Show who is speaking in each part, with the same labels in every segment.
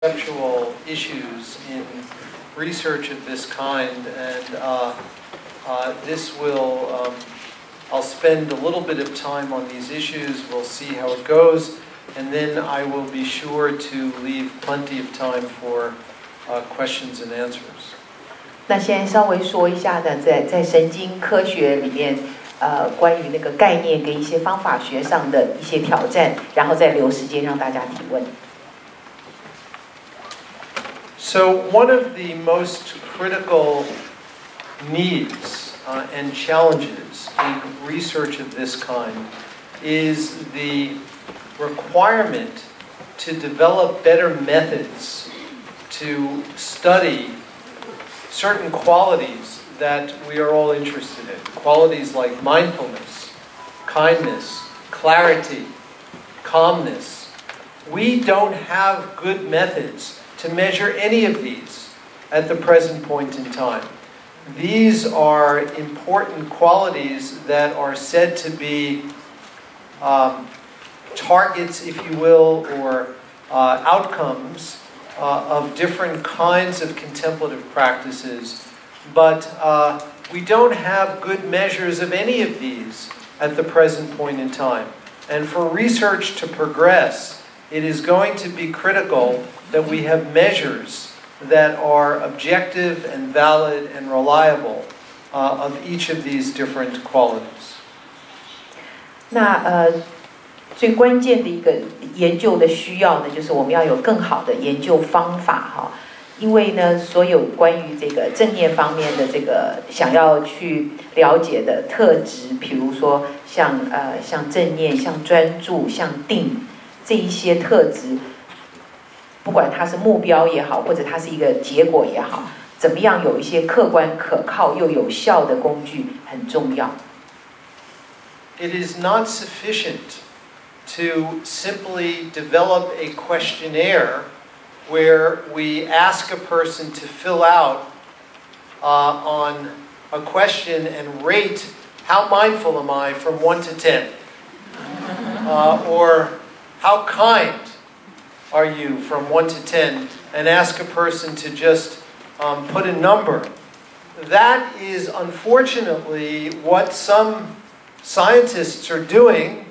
Speaker 1: conceptual issues in research of this kind, and this will, I'll spend a little bit of time on these issues, we'll see how it goes, and then I will be sure to leave plenty of time for questions and answers.
Speaker 2: 那现在稍微说一下呢，在神经科学里面，关于那个概念跟一些方法学上的一些挑战，然后再留时间让大家提问。
Speaker 1: So one of the most critical needs and challenges in research of this kind is the requirement to develop better methods to study certain qualities that we are all interested in. Qualities like mindfulness, kindness, clarity, calmness. We don't have good methods to measure any of these at the present point in time. These are important qualities that are said to be targets, if you will, or outcomes of different kinds of contemplative practices, but we don't have good measures of any of these at the present point in time. And for research to progress, it is going to be critical that we have measures that are objective and valid and reliable of each of these different qualities.
Speaker 2: 那最关键的一个研究的需要呢，就是我们要有更好的研究方法哈。因为呢，所有关于这个正念方面的这个想要去了解的特质，比如说像正念、像专注、像定这一些特质，不管它是目标也好，或者它是一个结果也好，怎么样有一些客观可靠又有效的工具很重要。
Speaker 1: It is not sufficient to simply develop a questionnaire where we ask a person to fill out on a question and rate how mindful am I from 1 to 10, or how kind are you from 1 to 10, and ask a person to just put a number. That is unfortunately what some scientists are doing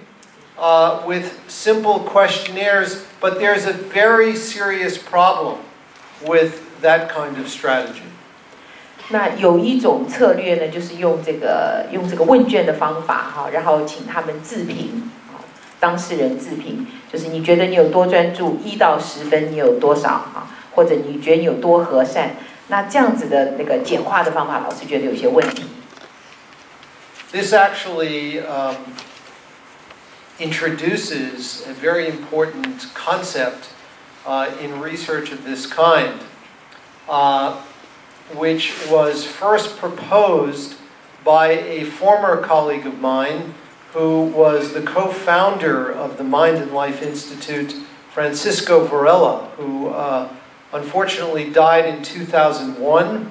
Speaker 1: with simple questionnaires, but there's a very serious problem with that kind of strategy.
Speaker 2: 那有一种策略呢，就是用这个问卷的方法哈，然后请他们自评，当事人自评，就是你觉得你有多专注，1到10分你有多少哈，或者你觉得你有多和善，那这样子的那个简化的方法，老师觉得有些问题。
Speaker 1: This actually introduces a very important concept in research of this kind, which was first proposed by a former colleague of mine who was the co-founder of the Mind and Life Institute, Francisco Varela, who unfortunately died in 2001.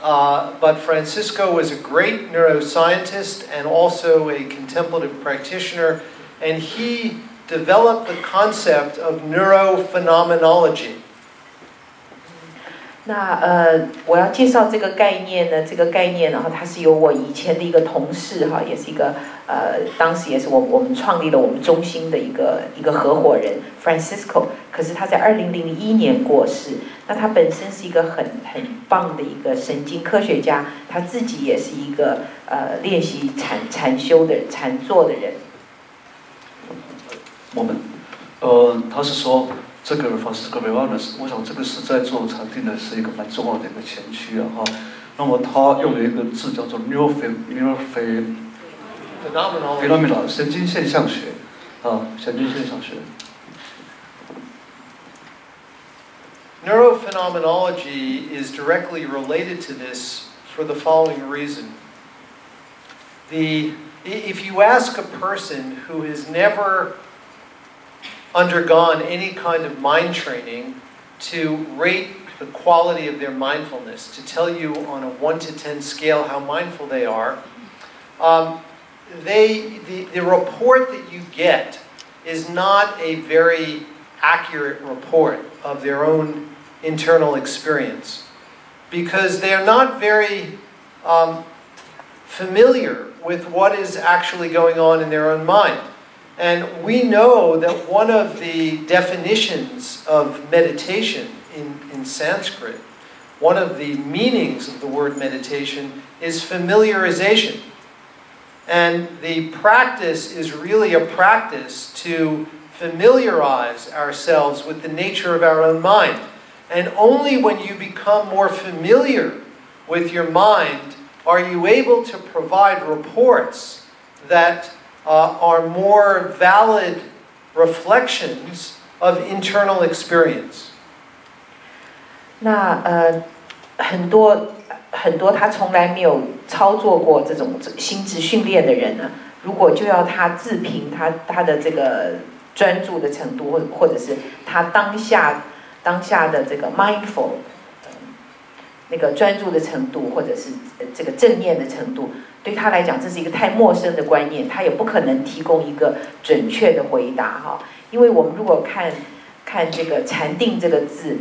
Speaker 1: But Francisco was a great neuroscientist and also a contemplative practitioner, and he developed the concept of neurophenomenology.
Speaker 2: 那我要介绍这个概念呢，然后它是由我以前的一个同事哈，也是一个当时也是我们创立了我们中心的一个合伙人 Francisco， 可是他在2001年过世。那他本身是一个很棒的一个神经科学家，他自己也是一个练习禅修的禅坐的人。
Speaker 3: 他是说这个 Francisco Varela， 我想这个是在做禅定的是一个蛮重要的一个前驱啊哈。那么他用了一个字叫做 neurophenomenology 神经现象学啊，神经现象学。
Speaker 1: Neurophenomenology is directly related to this for the following reason. If you ask a person who has never undergone any kind of mind training to rate the quality of their mindfulness, to tell you on a 1 to 10 scale how mindful they are, the report that you get is not a very accurate report of their own internal experience, because they're not very familiar with what is actually going on in their own mind. And we know that one of the definitions of meditation in Sanskrit, one of the meanings of the word meditation is familiarization. And the practice is really a practice to familiarize ourselves with the nature of our own mind. And only when you become more familiar with your mind are you able to provide reports that are more valid reflections of internal experience.
Speaker 2: 那很多他从来没有操作过这种心智训练的人呢，如果就要他自评他的这个专注的程度，或者是他当下的这个 mindful 那个专注的程度，或者是这个正念的程度，对他来讲这是一个太陌生的观念，他也不可能提供一个准确的回答哈。因为我们如果看这个禅定这个字，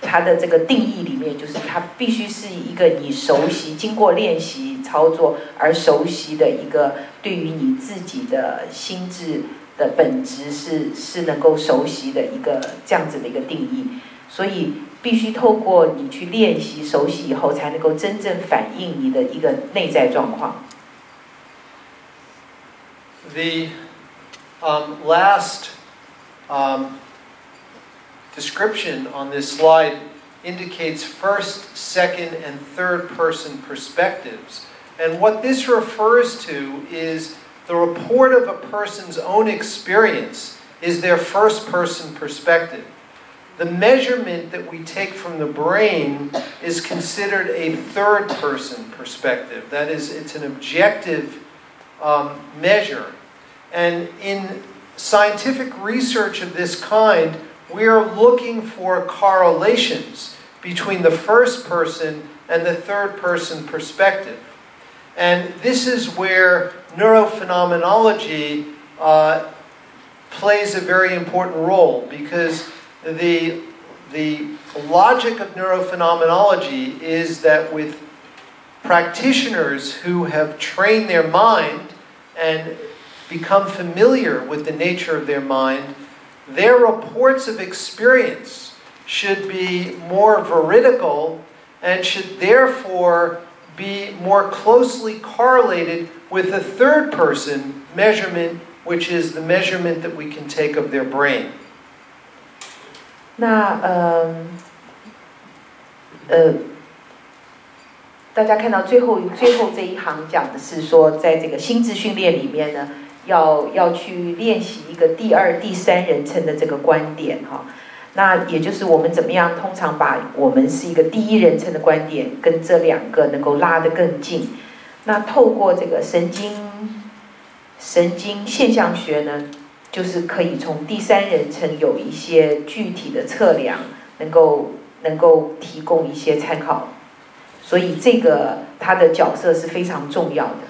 Speaker 2: 它的这个定义里面就是它必须是一个你熟悉、经过练习操作而熟悉的一个对于你自己的心智的本质是能够熟悉的一个这样子的一个定义，所以必须透过你去练习熟悉以后，才能够真正反映你的一个内在状况。
Speaker 1: The last description on this slide indicates first, second, and third person perspectives. And what this refers to is the report of a person's own experience is their first person perspective. The measurement that we take from the brain is considered a third person perspective. That is, it's an objective measure. And in scientific research of this kind, we are looking for correlations between the first person and the third person perspective. And this is where neurophenomenology plays a very important role, because the logic of neurophenomenology is that with practitioners who have trained their mind and become familiar with the nature of their mind, their reports of experience should be more veridical and should therefore be more closely correlated with the third person measurement, which is the measurement that we can take of their brain.
Speaker 2: 那大家看到最后这一行讲的是说，在这个心智训练里面呢，要去练习一个第二、第三人称的这个观点哈。那也就是我们怎么样，通常把我们是一个第一人称的观点跟这两个能够拉得更近。那透过这个神经现象学呢，就是可以从第三人称有一些具体的测量，能够提供一些参考。所以这个它的角色是非常重要的。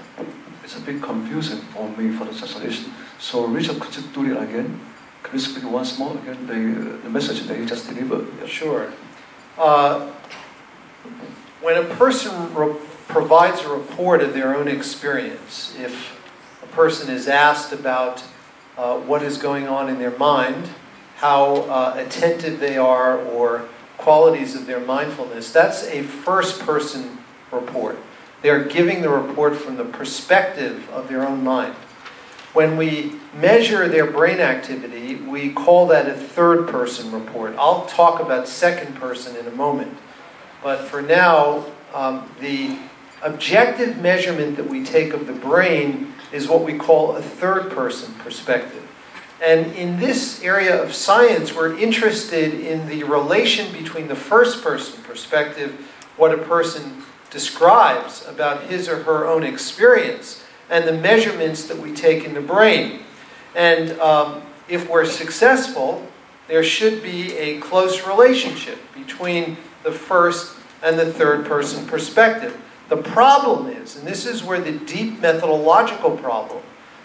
Speaker 3: It's a bit confusing for me for the translation. So Richard, could you do it again? Can you speak once more again the message that you just delivered? Yeah.
Speaker 1: Sure. When a person provides a report of their own experience, if a person is asked about what is going on in their mind, how attentive they are, or qualities of their mindfulness, that's a first-person report. They are giving the report from the perspective of their own mind. When we measure their brain activity, we call that a third-person report. I'll talk about second-person in a moment. But for now, the objective measurement that we take of the brain is what we call a third-person perspective. And in this area of science, we're interested in the relation between the first-person perspective, what a person describes about his or her own experience, and the measurements that we take in the brain. And if we're successful, there should be a close relationship between the first and the third-person perspective. The problem is, and this is where the deep methodological problem,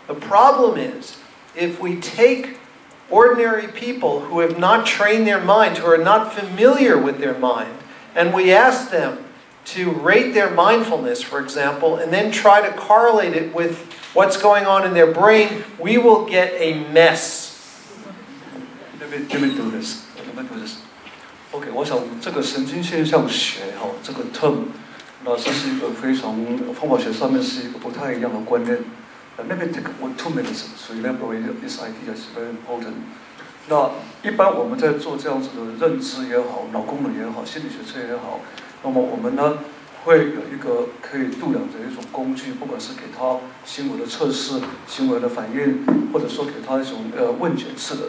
Speaker 1: the problem is, if we take ordinary people who have not trained their mind, who are not familiar with their mind, and we ask them to rate their mindfulness, for example, and then try to correlate it with what's going on in their brain, we will get a mess.
Speaker 3: Let me do this. OK， 我想这个神经现象学这个 term， 那这是一个非常方法学上面是一个不太一样的观念。Let me take 2 minutes to elaborate this idea is very important. 那一般我们在做这样子的认知也好，脑功能也好，心理学测也好，那么我们呢会有一个可以度量的一种工具，不管是给他行为的测试、行为的反应，或者说给他一种问卷式的，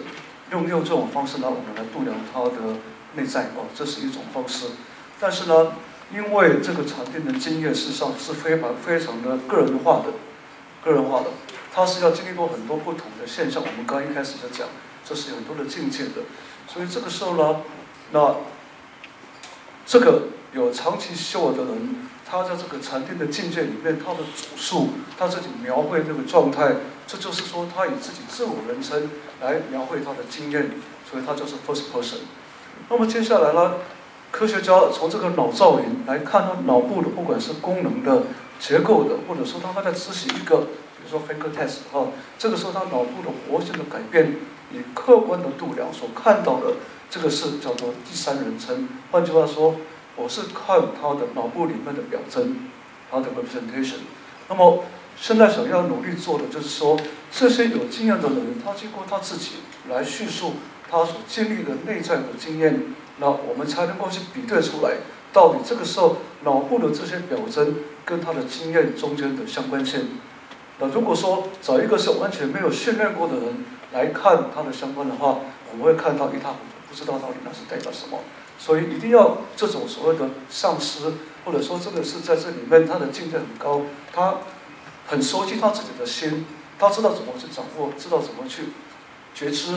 Speaker 3: 用这种方式呢，我们来度量他的内在这是一种方式。但是呢，因为这个禅定的经验事实上是非常的个人化的，它是要经历过很多不同的现象。我们刚一开始就讲，这是有很多的境界的，所以这个时候呢，那这个有长期修的人，他在这个禅定的境界里面，他的主述，他自己描绘这个状态，这就是说他以自己自我人称来描绘他的经验，所以他就是 first person。那么接下来呢，科学家从这个脑造影来看他脑部的，不管是功能的、结构的，或者说他在执行一个，比如说 finger test 这个时候他脑部的活性的改变，以客观的度量所看到的，这个是叫做第三人称。换句话说，我是看他的脑部里面的表征，他的 representation。那么现在想要努力做的就是说，这些有经验的人，他经过他自己来叙述他所经历的内在的经验，那我们才能够去比对出来，到底这个时候脑部的这些表征跟他的经验中间的相关性。那如果说找一个是完全没有训练过的人来看他的相关的话，我们会看到一塌糊涂，不知道到底那是代表什么。所以一定要这种所谓的上师，或者说这个是在这里面他的境界很高，他很熟悉他自己的心，他知道怎么去掌握，知道怎么去觉知。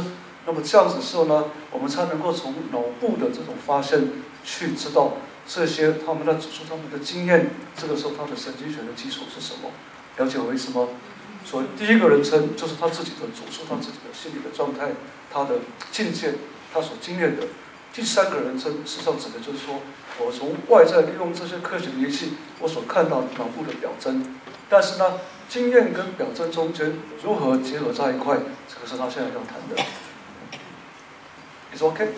Speaker 3: 那么这样子的时候呢，我们才能够从脑部的这种发现去知道这些他们在指出他们的经验，这个时候他的神经学的基础是什么？了解我意思吗？所以第一个人称就是他自己的主述，他自己的心理的状态，他的境界，他所经验的。第三个人称事实上指的就是说，我从外在利用这些科学的仪器，我所看到脑部的表征，但是呢，经验跟表征中间如何结合在一块，这个是他现在要谈的。Is OK？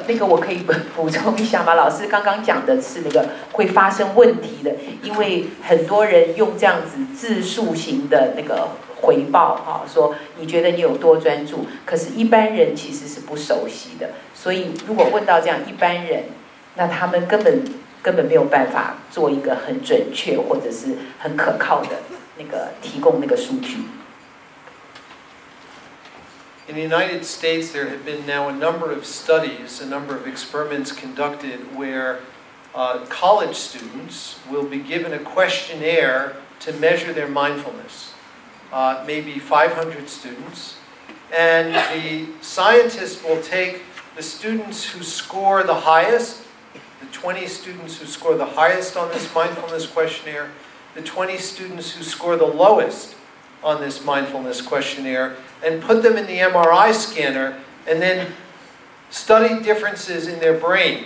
Speaker 2: 那个我可以补充一下吗？老师刚刚讲的是那个会发生问题的，因为很多人用这样子自述型的那个回报说你觉得你有多专注，可是一般人其实是不熟悉的，所以如果问到这样一般人，那他们根本没有办法做一个很准确或者是很可靠的那个提供那个数据。
Speaker 1: In the United States, there have been now a number of studies, a number of experiments conducted where college students will be given a questionnaire to measure their mindfulness, maybe 500 students, and the scientists will take the students who score the highest, the 20 students who score the highest on this mindfulness questionnaire, the 20 students who score the lowest on this mindfulness questionnaire, and put them in the MRI scanner and then study differences in their brain.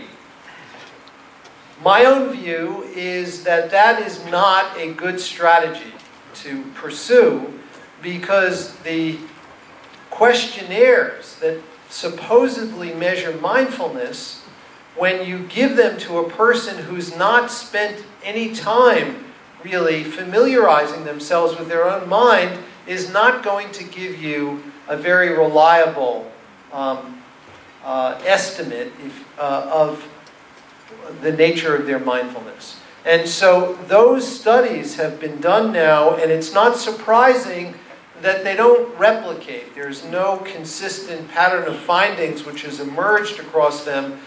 Speaker 1: My own view is that that is not a good strategy to pursue, because the questionnaires that supposedly measure mindfulness, when you give them to a person who's not spent any time really familiarizing themselves with their own mind, is not going to give you a very reliable estimate of the nature of their mindfulness. And so those studies have been done now, and it's not surprising that they don't replicate. There's no consistent pattern of findings which has emerged across them,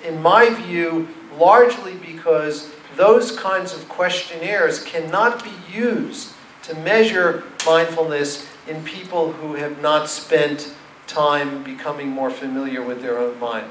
Speaker 1: in my view, largely because those kinds of questionnaires cannot be used to measure mindfulness in people who have not spent time becoming more familiar with their own mind.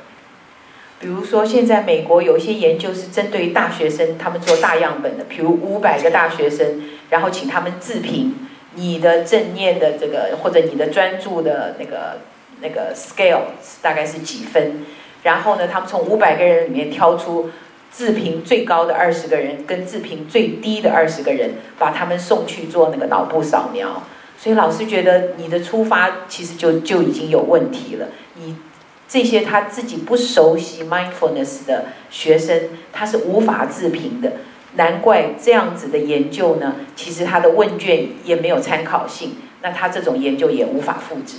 Speaker 2: 比如说，现在美国有一些研究是针对大学生，他们做大样本的，比如500个大学生，然后请他们自评，你的正念的这个或者你的专注的那个 scale 大概是几分，然后呢，他们从500个人里面挑出自评最高的20个人跟自评最低的20个人，把他们送去做那个脑部扫描。所以老师觉得你的出发其实就已经有问题了。你这些他自己不熟悉 mindfulness 的学生，他是无法自评的。难怪这样子的研究呢，其实他的问卷也没有参考性，那他这种研究也无法复制。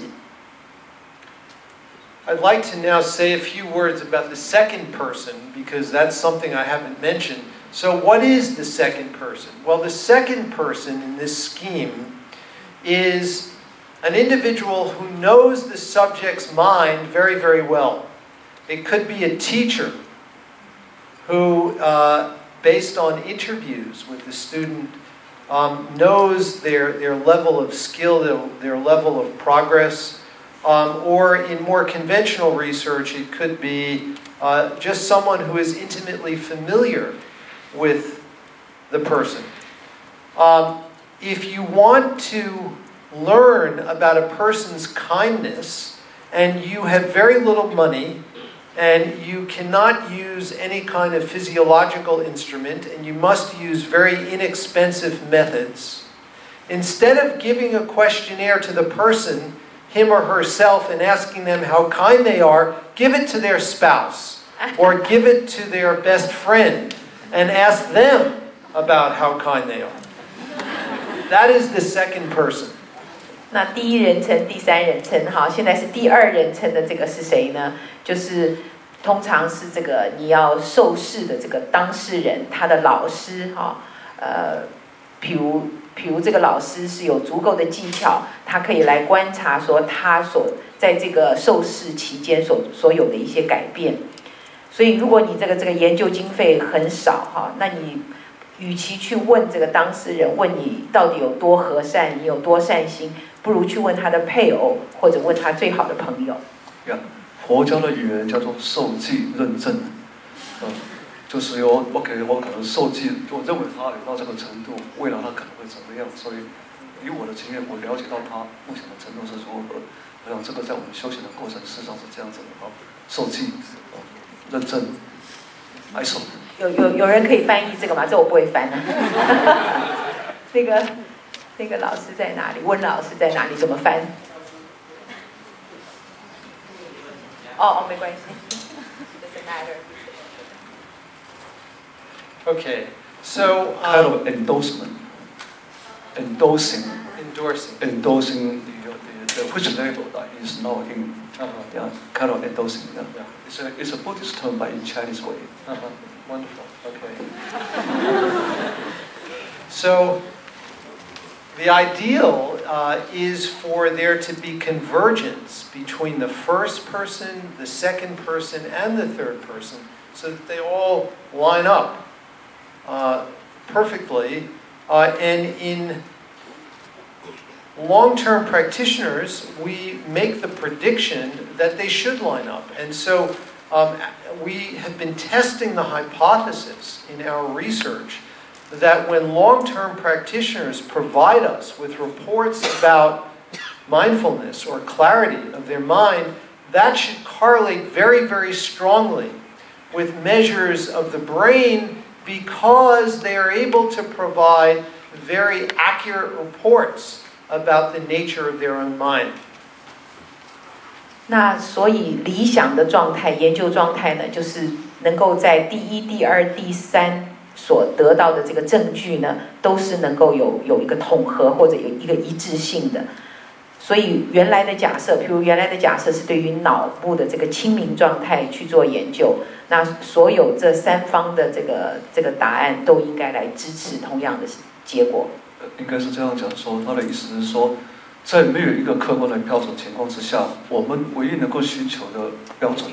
Speaker 1: I'd like to now say a few words about the second person, because that's something I haven't mentioned. So what is the second person? Well, the second person in this scheme is an individual who knows the subject's mind very, very well. It could be a teacher who, based on interviews with the student, knows their level of skill, their level of progress. Or in more conventional research, it could be just someone who is intimately familiar with the person. If you want to learn about a person's kindness and you have very little money and you cannot use any kind of physiological instrument and you must use very inexpensive methods, instead of giving a questionnaire to the person, him or herself, and asking them how kind they are, give it to their spouse or give it to their best friend and ask them about how kind they are. That is the second person.
Speaker 2: 那第一人称、第三人称，哈，现在是第二人称的这个是谁呢？就是通常是这个你要受试的这个当事人，他的老师，哈，比如这个老师是有足够的技巧，他可以来观察说他在这个受试期间所有的一些改变。所以如果你这个研究经费很少哈，那你与其去问这个当事人，问你到底有多和善，你有多善心，不如去问他的配偶或者问他最好的朋友。
Speaker 3: 佛教的语言叫做受记认证，就是有我可能受记，我认为他有到这个程度，未来他可能会怎么样，所以以我的经验，我了解到他目前的程度是如何。我想这个在我们修行的过程，事实上是这样子的啊，受记认证，ISO。
Speaker 2: 有人可以翻译这个吗？这我不会翻啊。那个老师在哪里？温老师在哪里？怎么翻？哦，没关系。Doesn't matter.
Speaker 1: Okay, so
Speaker 3: kind of endorsing which level that is now in, kind of endorsing. It's a Buddhist term, but in Chinese way.
Speaker 1: Wonderful. Okay. So the ideal is for there to be convergence between the first person, the second person, and the third person, so that they all line up perfectly. And in long-term practitioners, we make the prediction that they should line up. And so we have been testing the hypothesis in our research that when long-term practitioners provide us with reports about mindfulness or clarity of their mind, that should correlate very, very strongly with measures of the brain, because they are able to provide very accurate reports about the nature of their own mind.
Speaker 2: 那所以理想的状态，研究状态呢，就是能够在第一、第二、第三所得到的这个证据呢，都是能够有一个统合或者有一个一致性的。所以原来的假设，譬如原来的假设是对于脑部的这个清明状态去做研究，那所有这三方的这个答案都应该来支持同样的结果。
Speaker 3: 应该是这样讲说，他的意思是说，在没有一个客观的标准情况之下，我们唯一能够需求的标准，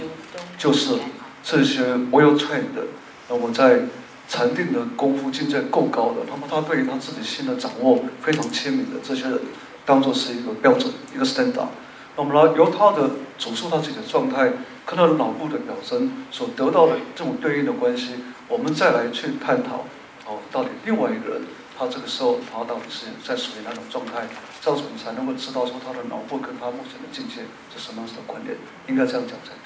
Speaker 3: 就是这些 well trained 的，那么在禅定的功夫境界够高的，那么他对于他自己心的掌握非常亲民的这些人，当作是一个标准，一个 standard。那么呢，由他的主述他自己的状态，跟他的脑部的表征所得到的这种对应的关系，我们再来去探讨，到底另外一个人他这个时候他到底是在属于哪种状态，这样子你才能够知道说他的脑部跟他目前的境界是什么样子的关联，应该这样讲才对。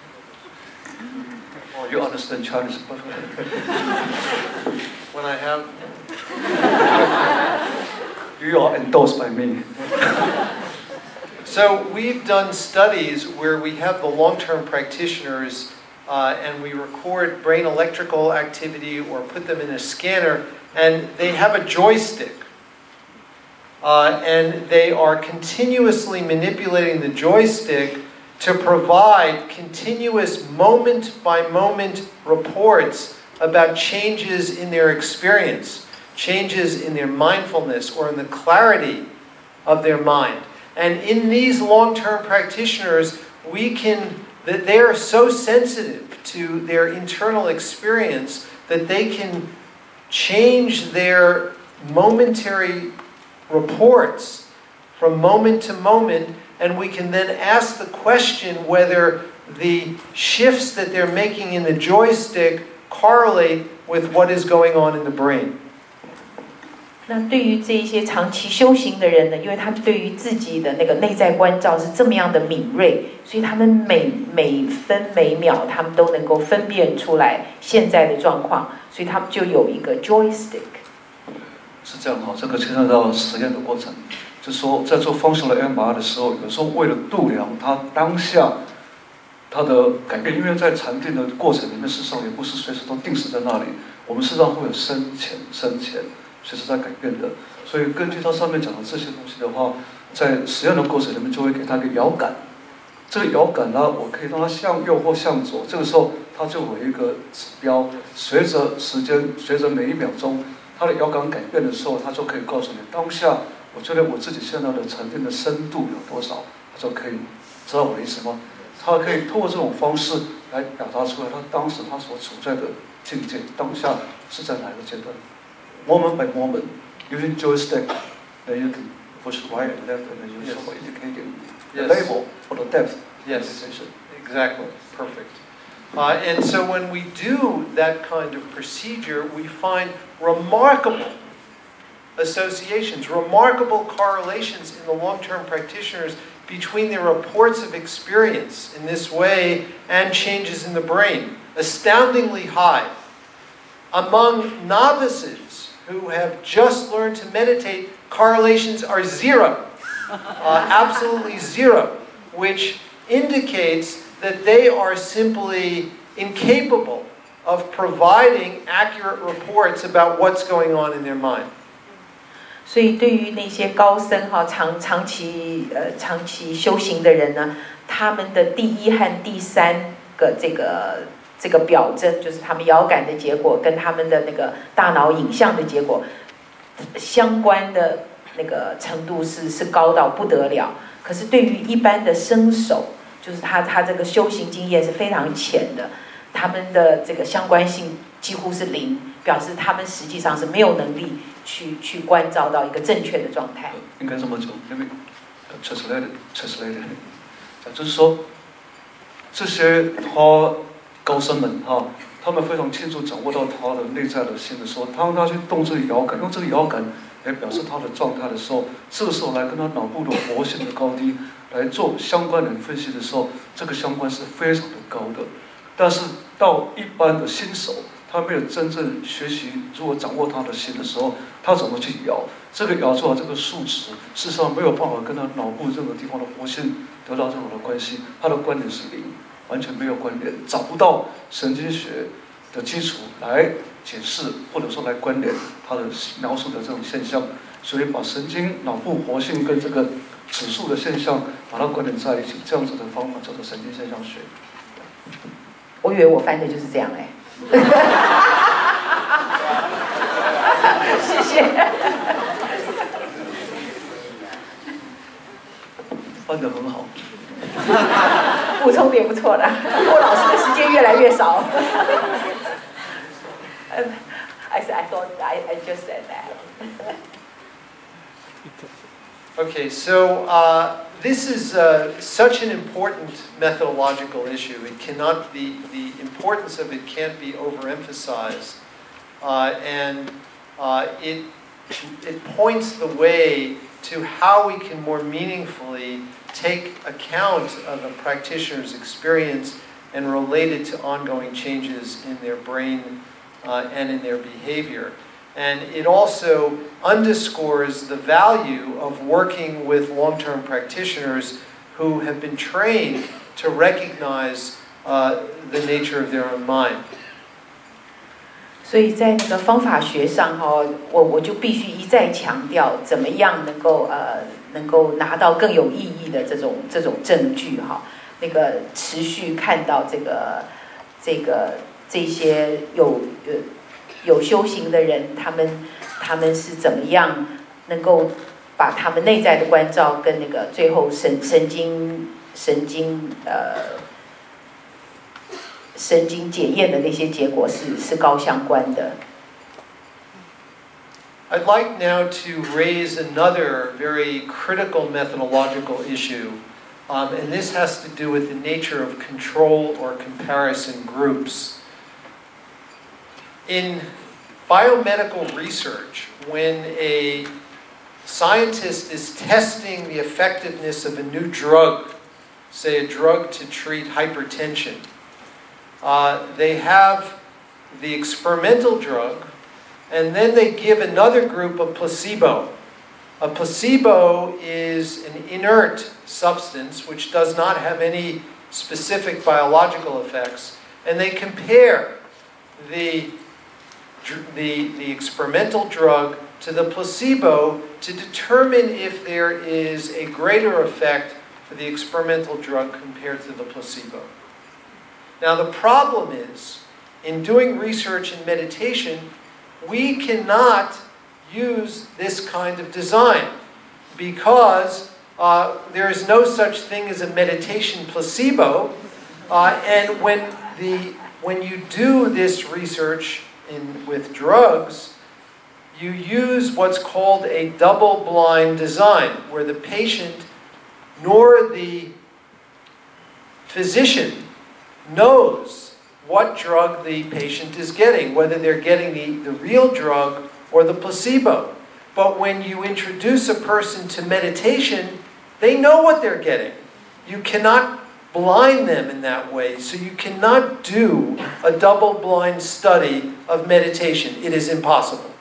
Speaker 3: Oh, you understand Chinese perfectly.
Speaker 1: When I have.
Speaker 3: You are endorsed by me.
Speaker 1: So we've done studies where we have the long-term practitioners and we record brain electrical activity or put them in a scanner, and they have a joystick. And they are continuously manipulating the joystick to provide continuous moment-by-moment reports about changes in their experience, changes in their mindfulness or in the clarity of their mind. And in these long-term practitioners, they are so sensitive to their internal experience that they can change their momentary reports from moment to moment, and we can then ask the question whether the shifts that they're making in the joystick correlate with what is going on in the brain.
Speaker 2: 那对于这一些长期修行的人呢，因为他们对于自己的那个内在关照是这么样的敏锐，所以他们每分每秒他们都能够分辨出来现在的状况，所以他们就有一个 joystick。
Speaker 3: 是这样哈，这个牵涉到实验的过程，就是说在做functional MRI 的时候，有时候为了度量他当下他的改变，因为在禅定的过程里面，事实上也不是随时都定死在那里，我们事实上会有深浅，随时在改变的。所以根据它上面讲的这些东西的话，在实验的过程里面就会给它一个摇杆，这个摇杆呢，我可以让它向右或向左，这个时候它就有一个指标，随着时间，随着每一秒钟，它的摇杆改变的时候，它就可以告诉你当下，我觉得我自己现在的沉淀的深度有多少，它就可以知道我的意思吗？它可以通过这种方式来表达出来，他当时他所处在的境界，当下是在哪一个阶段 ？Moment by moment, using joystick, then you can push right and left, and then you show indicating the level or the depth.
Speaker 1: Yes, exactly, perfect. And so when we do that kind of procedure, we find remarkable associations, remarkable correlations in the long-term practitioners between their reports of experience in this way and changes in the brain, astoundingly high. Among novices who have just learned to meditate, correlations are zero, absolutely zero, which indicates that they are simply incapable of providing accurate reports about what's going on in their mind.
Speaker 2: 所以对于那些高僧哈长期修行的人呢，他们的第一和第三个这个表征，就是他们遥感的结果跟他们的那个大脑影像的结果相关的那个程度是高到不得了。可是对于一般的生手，就是他这个修行经验是非常浅的，他们的这个相关性几乎是零，表示他们实际上是没有能力去关照到一个正确的状态。
Speaker 3: 应该这么讲，因为 translated， 就是说这些高僧们哈，他们非常清楚掌握到他的内在的心的时候，当他去动这个摇杆，用这个摇杆来表示他的状态的时候，这个时候来跟他脑部的活性的高低来做相关的分析的时候，这个相关是非常的高的。但是到一般的新手，他没有真正学习如果掌握他的心的时候，他怎么去摇？这个摇出来这个数值，事实上没有办法跟他脑部任何地方的活性得到任何的关系，他的关联是零，完全没有关联，找不到神经学的基础来解释或者说来关联他的描述的这种现象，所以把神经脑部活性跟这个指数的现象把它关联在一起，这样子的方法叫做神经现象学。
Speaker 2: 我以为我翻的就是这样哎。谢谢。
Speaker 3: 翻得很好。
Speaker 2: 补充点不错的，郭老师的时间越来越少。I thought I just said that.
Speaker 1: Okay, so this is such an important methodological issue. It cannot be, the importance of it can't be overemphasized. And it it points the way to how we can more meaningfully take account of a practitioner's experience and relate it to ongoing changes in their brain and in their behavior. And it also underscores the value of working with long-term practitioners who have been trained to recognize the nature of their own mind.
Speaker 2: 所以在那个方法学上我就必须一再强调，怎么样能够拿到更有意义的这种证据那个持续看到这些有修行的人，他们是怎么样能够把他们内在的关照跟那个最后神经检验的那些结果是高相关的。
Speaker 1: I'd like now to raise another very critical methodological issue, and this has to do with the nature of control or comparison groups. In biomedical research, when a scientist is testing the effectiveness of a new drug, say a drug to treat hypertension, they have the experimental drug, and then they give another group a placebo. A placebo is an inert substance which does not have any specific biological effects, and they compare the experimental drug to the placebo to determine if there is a greater effect for the experimental drug compared to the placebo. Now the problem is, in doing research in meditation, we cannot use this kind of design because there is no such thing as a meditation placebo, and when you do this research with drugs, you use what's called a double-blind design, where the patient nor the physician knows what drug the patient is getting, whether they're getting the real drug or the placebo. But when you introduce a person to meditation, they know what they're getting. You cannot blind them in that way, so you cannot do a double-blind study of meditation. It is impossible.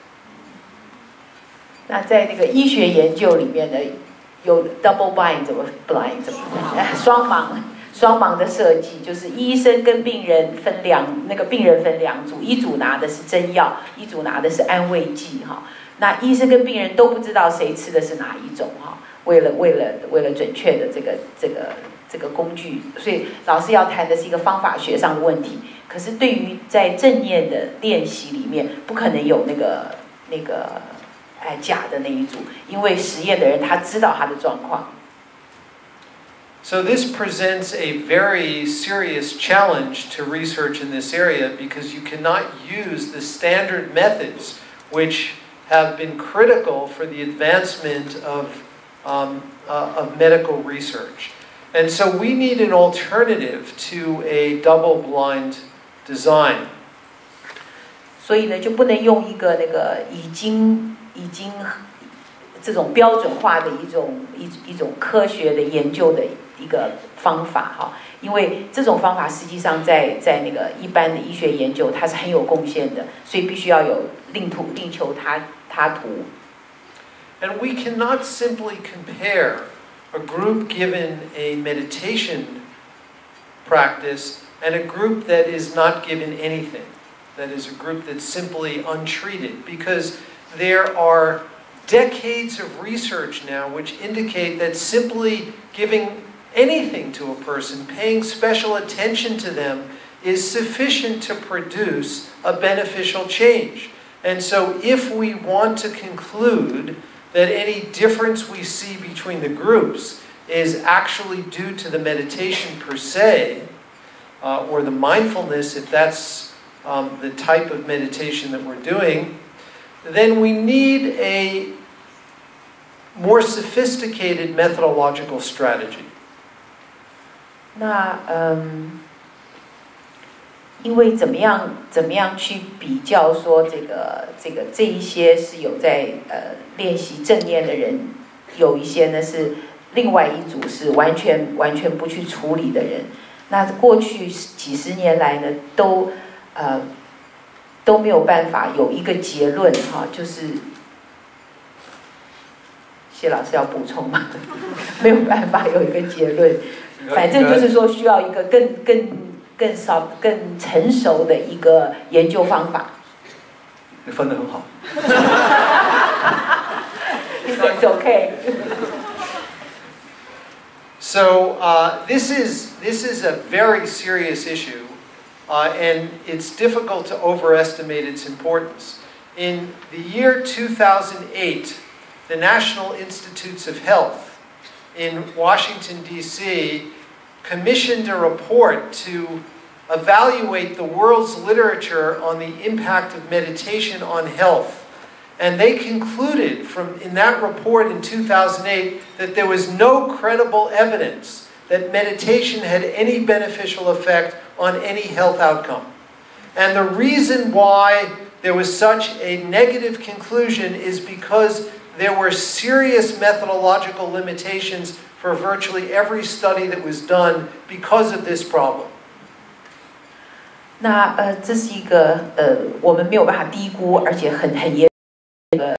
Speaker 2: 那在那个医学研究里面呢，有 double blind 双盲的设计，就是医生跟病人分两组，一组拿的是真药，一组拿的是安慰剂那医生跟病人都不知道谁吃的是哪一种为了准确的这个工具，所以老师要谈的是一个方法学上的问题。可是对于在正念的练习里面，不可能有那个假的那一组，因为实验的人他知道他的状况。
Speaker 1: So this presents a very serious challenge to research in this area because you cannot use the standard methods which have been critical for the advancement of medical research. And so we need an alternative to a double-blind design.
Speaker 2: 所以呢，就不能用一个那个已经这种标准化的一种科学的研究的一个方法因为这种方法实际上在那个一般的医学研究它是很有贡献的，所以必须要有另求他途。
Speaker 1: And we cannot simply compare a group given a meditation practice and a group that is not given anything. That is a group that's simply untreated, because there are decades of research now which indicate that simply giving anything to a person, paying special attention to them, is sufficient to produce a beneficial change. And so if we want to conclude that any difference we see between the groups is actually due to the meditation per se, or the mindfulness, if that's the type of meditation that we're doing, then we need a more sophisticated methodological strategy.
Speaker 2: 那因为怎么样去比较说这一些是有在练习正念的人，有一些呢是另外一组是完全不去处理的人。那过去几十年来呢，都没有办法有一个结论哈，就是谢老师要补充吗？没有办法有一个结论，反正就是说需要一个更成熟的一个研究方法。
Speaker 3: 你分得很好。
Speaker 2: It's okay.
Speaker 1: So this is a very serious issue, and it's difficult to overestimate its importance. In the year 2008, the National Institutes of Health in Washington, D.C. commissioned a report to evaluate the world's literature on the impact of meditation on health. And they concluded in that report in 2008 that there was no credible evidence that meditation had any beneficial effect on any health outcome. And the reason why there was such a negative conclusion is because there were serious methodological limitations for virtually every study that was done because of this problem.
Speaker 2: 那这是一个我们没有办法低估，而且很严。